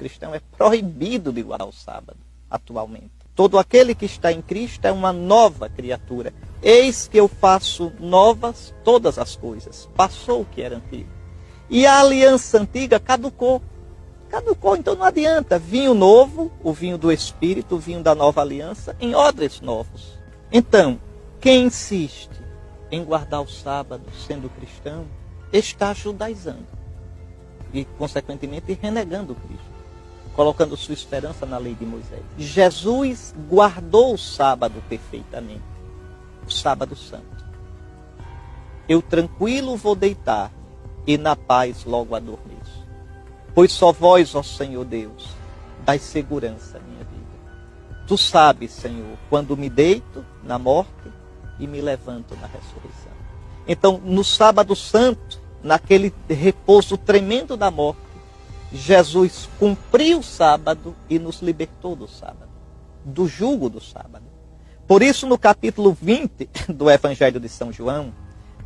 cristão, é proibido de guardar o sábado, atualmente. Todo aquele que está em Cristo é uma nova criatura. Eis que eu faço novas todas as coisas. Passou o que era antigo. E a aliança antiga caducou. Caducou, então não adianta. Vinho novo, o vinho do Espírito, o vinho da nova aliança, em odres novos. Então, quem insiste em guardar o sábado sendo cristão, está judaizando. E, consequentemente, renegando Cristo. Colocando sua esperança na lei de Moisés. Jesus guardou o sábado perfeitamente. O sábado santo. Eu tranquilo vou deitar e na paz logo adormeço. Pois só vós, ó Senhor Deus, dai segurança à minha vida. Tu sabes, Senhor, quando me deito na morte e me levanto na ressurreição. Então, no sábado santo, naquele repouso tremendo da morte, Jesus cumpriu o sábado e nos libertou do sábado, do jugo do sábado. Por isso, no capítulo 20 do Evangelho de São João,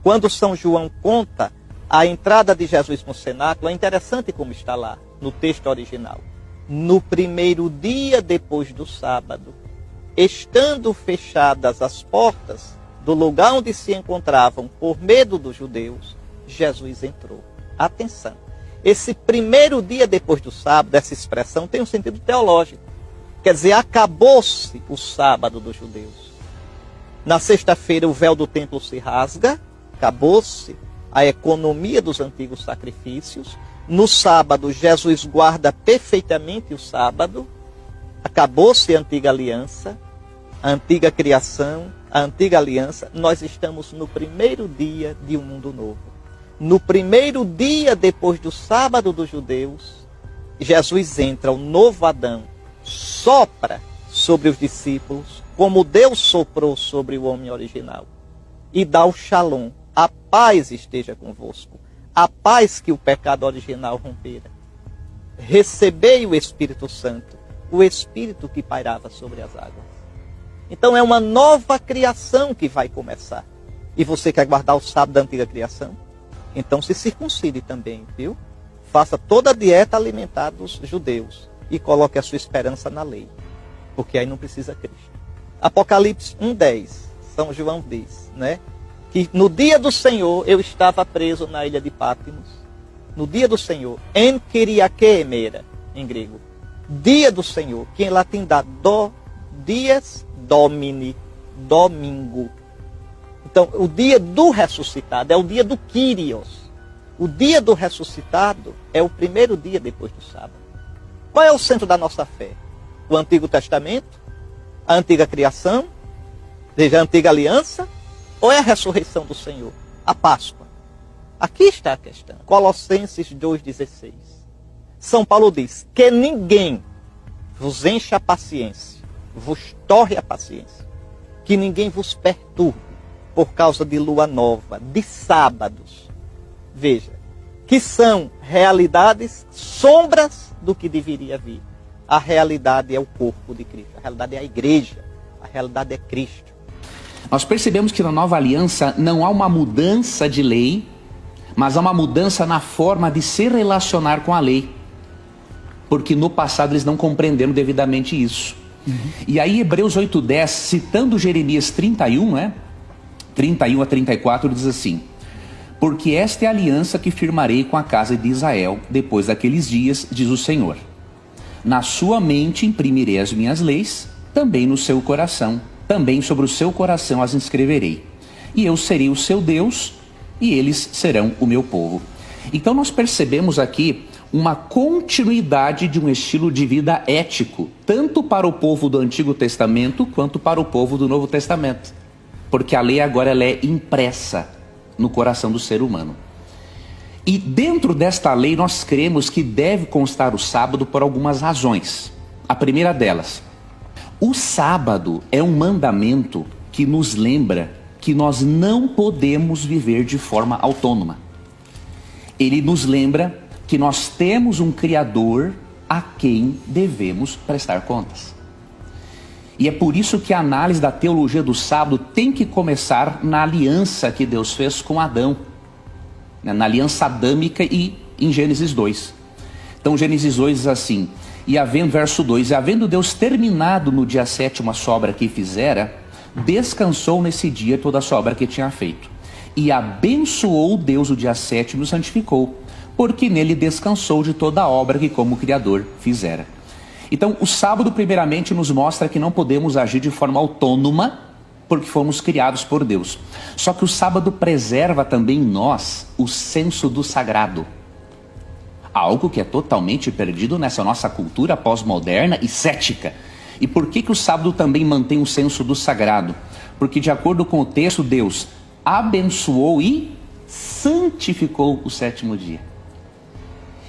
quando São João conta a entrada de Jesus no cenáculo, é interessante como está lá, no texto original. No primeiro dia depois do sábado, estando fechadas as portas do lugar onde se encontravam por medo dos judeus, Jesus entrou. Atenção, esse primeiro dia depois do sábado, essa expressão tem um sentido teológico. Quer dizer, acabou-se o sábado dos judeus. Na sexta-feira o véu do templo se rasga, acabou-se a economia dos antigos sacrifícios. No sábado, Jesus guarda perfeitamente o sábado. Acabou-se a antiga aliança, a antiga criação, a antiga aliança. Nós estamos no primeiro dia de um mundo novo. No primeiro dia depois do sábado dos judeus, Jesus entra, o novo Adão, sopra sobre os discípulos, como Deus soprou sobre o homem original, e dá o shalom. A paz esteja convosco. A paz que o pecado original rompera. Recebei o Espírito Santo, o Espírito que pairava sobre as águas. Então é uma nova criação que vai começar. E você quer guardar o sábado da antiga criação? Então se circuncide também, viu? Faça toda a dieta alimentar dos judeus e coloque a sua esperança na lei, porque aí não precisa Cristo. Apocalipse 1:10, São João diz, né? Que no dia do Senhor eu estava preso na ilha de Patmos. No dia do Senhor, en Kyriake emera, em grego. Dia do Senhor, que em latim dá dies domini, domingo. Então, o dia do ressuscitado é o dia do Kyrios. O dia do ressuscitado é o primeiro dia depois do sábado. Qual é o centro da nossa fé? O Antigo Testamento? A antiga criação? Veja, a antiga aliança? Ou é a ressurreição do Senhor? A Páscoa? Aqui está a questão. Colossenses 2,16. São Paulo diz que ninguém vos encha a paciência, vos torre a paciência, que ninguém vos perturbe por causa de lua nova, de sábados. Veja, que são realidades, sombras do que deveria vir. A realidade é o corpo de Cristo, a realidade é a igreja, a realidade é Cristo. Nós percebemos que na nova aliança não há uma mudança de lei, mas há uma mudança na forma de se relacionar com a lei. Porque no passado eles não compreenderam devidamente isso. E aí Hebreus 8:10, citando Jeremias 31, 31 a 34, diz assim: porque esta é a aliança que firmarei com a casa de Israel depois daqueles dias, diz o Senhor. Na sua mente imprimirei as minhas leis, também no seu coração. Também sobre o seu coração as inscreverei. E eu serei o seu Deus, e eles serão o meu povo. Então nós percebemos aqui uma continuidade de um estilo de vida ético, tanto para o povo do Antigo Testamento, quanto para o povo do Novo Testamento. Porque a lei agora ela é impressa no coração do ser humano. E dentro desta lei nós cremos que deve constar o sábado por algumas razões. A primeira delas: o sábado é um mandamento que nos lembra que nós não podemos viver de forma autônoma. Ele nos lembra que nós temos um Criador a quem devemos prestar contas. E é por isso que a análise da teologia do sábado tem que começar na aliança que Deus fez com Adão, na aliança adâmica e em Gênesis 2. Então Gênesis 2 diz assim, verso 2, e havendo Deus terminado no dia 7º a sua obra que fizera, descansou nesse dia toda a sua obra que tinha feito. E abençoou Deus o dia 7º e o santificou, porque nele descansou de toda a obra que como Criador fizera. Então o sábado primeiramente nos mostra que não podemos agir de forma autônoma, porque fomos criados por Deus. Só que o sábado preserva também em nós o senso do sagrado. Algo que é totalmente perdido nessa nossa cultura pós-moderna e cética. E por que o sábado também mantém o senso do sagrado? Porque de acordo com o texto, Deus abençoou e santificou o 7º dia.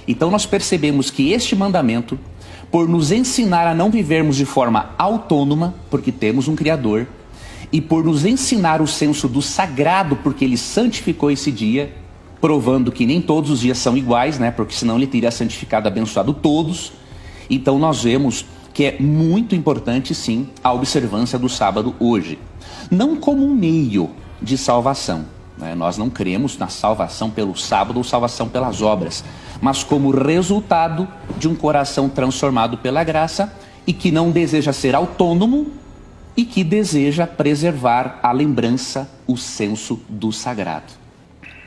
Então nós percebemos que este mandamento, por nos ensinar a não vivermos de forma autônoma, porque temos um Criador, e por nos ensinar o senso do sagrado, porque Ele santificou esse dia, provando que nem todos os dias são iguais, né? Porque senão Ele teria santificado, abençoado todos. Então nós vemos que é muito importante, sim, a observância do sábado hoje. Não como um meio de salvação, né? Nós não cremos na salvação pelo sábado ou salvação pelas obras, mas como resultado de um coração transformado pela graça e que não deseja ser autônomo e que deseja preservar a lembrança, o senso do sagrado.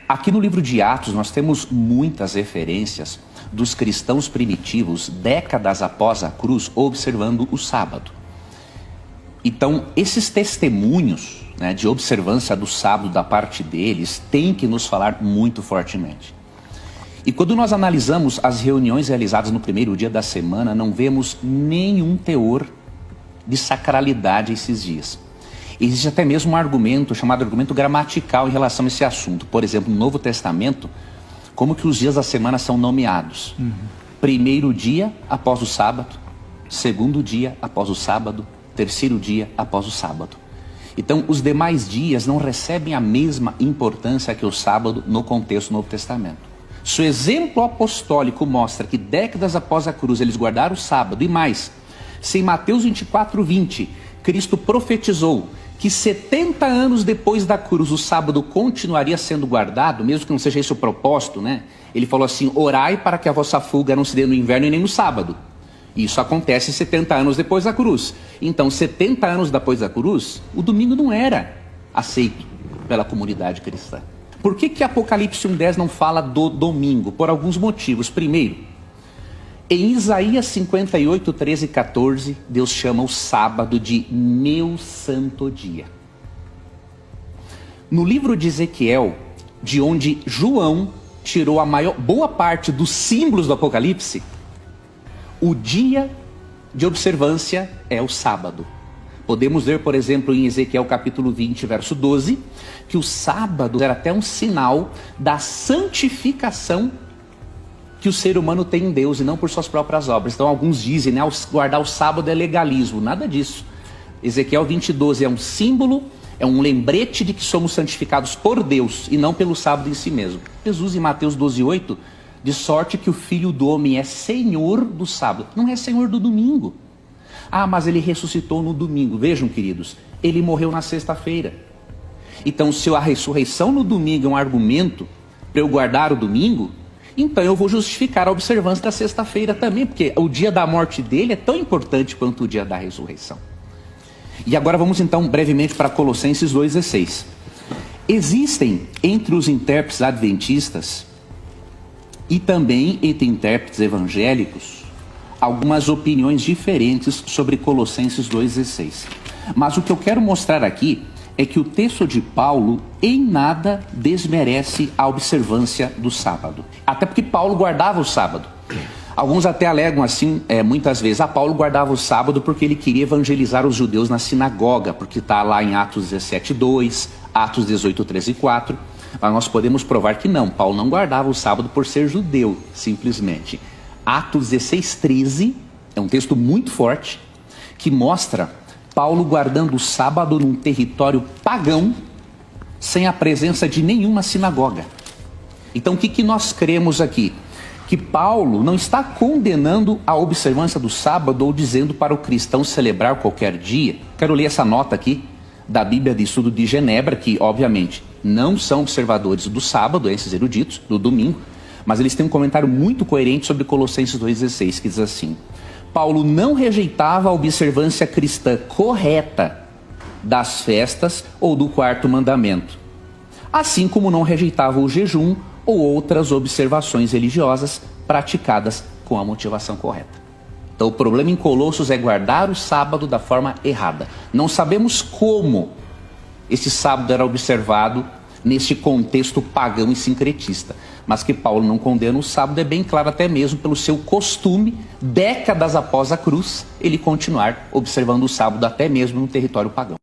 Aqui no livro de Atos nós temos muitas referências dos cristãos primitivos, décadas após a cruz, observando o sábado. Então, esses testemunhos, né, de observância do sábado da parte deles, têm que nos falar muito fortemente. E quando nós analisamos as reuniões realizadas no primeiro dia da semana, não vemos nenhum teor de sacralidade esses dias. Existe até mesmo um argumento chamado argumento gramatical em relação a esse assunto. Por exemplo, no Novo Testamento, como que os dias da semana são nomeados? Primeiro dia após o sábado, segundo dia após o sábado, terceiro dia após o sábado. Então, os demais dias não recebem a mesma importância que o sábado no contexto do Novo Testamento. Se o exemplo apostólico mostra que décadas após a cruz eles guardaram o sábado e mais, se em Mateus 24:20 Cristo profetizou que 70 anos depois da cruz o sábado continuaria sendo guardado, mesmo que não seja esse o propósito, né? Ele falou assim, orai para que a vossa fuga não se dê no inverno e nem no sábado. Isso acontece 70 anos depois da cruz. Então, 70 anos depois da cruz, o domingo não era aceito pela comunidade cristã. Por que Apocalipse 1:10 não fala do domingo? Por alguns motivos. Primeiro, em Isaías 58, 13 e 14, Deus chama o sábado de meu santo dia. No livro de Ezequiel, de onde João tirou a boa parte dos símbolos do Apocalipse, o dia de observância é o sábado. Podemos ver, por exemplo, em Ezequiel capítulo 20, verso 12, que o sábado era até um sinal da santificação que o ser humano tem em Deus e não por suas próprias obras. Então alguns dizem, né, guardar o sábado é legalismo. Nada disso. Ezequiel 20, 12 é um símbolo, é um lembrete de que somos santificados por Deus e não pelo sábado em si mesmo. Jesus em Mateus 12, 8, de sorte que o Filho do Homem é Senhor do sábado. Não é Senhor do domingo. Ah, mas ele ressuscitou no domingo. Vejam, queridos, ele morreu na sexta-feira. Então, se a ressurreição no domingo é um argumento para eu guardar o domingo, então eu vou justificar a observância da sexta-feira também, porque o dia da morte dele é tão importante quanto o dia da ressurreição. E agora vamos então brevemente para Colossenses 2,16. Existem entre os intérpretes adventistas e também entre intérpretes evangélicos algumas opiniões diferentes sobre Colossenses 2,16. Mas o que eu quero mostrar aqui é que o texto de Paulo em nada desmerece a observância do sábado. Até porque Paulo guardava o sábado. Alguns até alegam assim, muitas vezes, Paulo guardava o sábado porque ele queria evangelizar os judeus na sinagoga, porque está lá em Atos 17:2, Atos 18:13-4. Mas nós podemos provar que não, Paulo não guardava o sábado por ser judeu, simplesmente. Atos 16:13 é um texto muito forte, que mostra Paulo guardando o sábado num território pagão, sem a presença de nenhuma sinagoga. Então o que nós cremos aqui? Que Paulo não está condenando a observância do sábado ou dizendo para o cristão celebrar qualquer dia. Quero ler essa nota aqui da Bíblia de Estudo de Genebra, que obviamente não são observadores do sábado, esses eruditos, do domingo, Mas eles têm um comentário muito coerente sobre Colossenses 2,16, que diz assim: Paulo não rejeitava a observância cristã correta das festas ou do quarto mandamento, assim como não rejeitava o jejum ou outras observações religiosas praticadas com a motivação correta. Então o problema em Colossos é guardar o sábado da forma errada. Não sabemos como esse sábado era observado neste contexto pagão e sincretista, mas que Paulo não condena o sábado é bem claro, até mesmo pelo seu costume, décadas após a cruz, ele continuar observando o sábado até mesmo no território pagão.